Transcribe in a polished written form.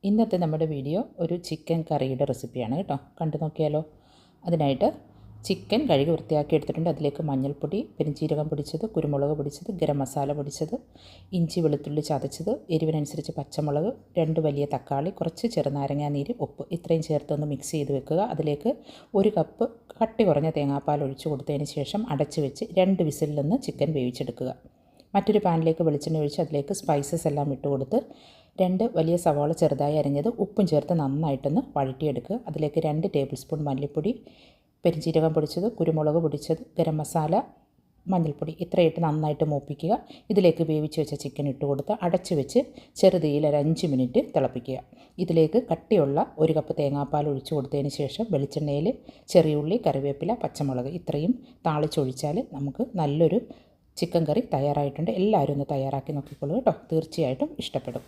ഇന്നത്തെ നമ്മുടെ വീഡിയോ ഒരു ചിക്കൻ കറിയുടെ റെസിപ്പിയാണ് കേട്ടോ. കണ്ടു നോക്കിയാലോ. അതിനായിട്ട് ചിക്കൻ കഴുകി വൃത്തിയാക്കി എടുത്തിട്ടുണ്ട്. അതിലേക്ക് മഞ്ഞൾപ്പൊടി, പെരുംജീരകം പൊടിച്ചത്, കുരുമുളക് പൊടിച്ചത്, ഗരം മസാല പൊടിച്ചത്, ഇഞ്ചി വെളുത്തുള്ളി ചതച്ചത്, എരിവിനനുസരിച്ച് പച്ചമുളക്, 2 വലിയ തക്കാളി, കുറച്ച് ചെറുനാരങ്ങാ നീര്, ഉപ്പ് ഇത്രയും ചേർത്തൊന്ന് മിക്സ് ചെയ്ത് വെക്കുക. അതിലേക്ക് 1 കപ്പ് കട്ടി കുറഞ്ഞ തേങ്ങാപ്പാൽ ഒഴിച്ചു കൊടുത്തതിന് ശേഷം അടച്ചു വെച്ച് 2 വിസിലിൽ നിന്ന് ചിക്കൻ വേവിച്ചെടുക്കുക. മറ്റൊരു പാനിലേക്ക് വെളിച്ചെണ്ണ ഒഴിച്ച് അതിലേക്ക് സ്പൈസസ് എല്ലാം ഇട്ട് കൊടുത്ത് 2 വലിയ സവാള ചെറുതായി അരിഞ്ഞത് ഉപ്പും ചേർത്ത് നന്നായിട്ടൊന്ന് വഴറ്റിയെടുക്കുക. അതിലേക്ക് 2 ടേബിൾ സ്പൂൺ മല്ലിപ്പൊടി, പെരുംജീരകം പൊടിച്ചത്, കുരുമുളക് പൊടിച്ചത്, ഗരം മസാല, മഞ്ഞൾപ്പൊടി ഇത്രയിട്ട് നന്നായിട്ട് മൂപ്പിക്കുക. ഇതിലേക്ക് വേവിച്ച് വെച്ച ചിക്കൻ ഇട്ട് കൊടുത്ത് അടച്ചു വെച്ച് ചെറുതീയിൽ ഒരു 5 മിനിറ്റ് തിളപ്പിക്കുക. ഇതിലേക്ക് കട്ടിയുള്ള 1 കപ്പ് തേങ്ങാപ്പാൽ ഒഴിച്ചു കൊടുത്തതിന് ശേഷം വെളിച്ചെണ്ണയിൽ ചെറിയുള്ളി, കറിവേപ്പില, പച്ചമുളക് ഇത്രയും താളിച്ചൊഴിച്ചാൽ നമുക്ക് നല്ലൊരു ചിക്കൻ കറി തയ്യാറായിട്ടുണ്ട്. എല്ലാവരും ഒന്ന് തയ്യാറാക്കി നോക്കിക്കോളൂ കേട്ടോ. തീർച്ചയായിട്ടും ഇഷ്ടപ്പെടും.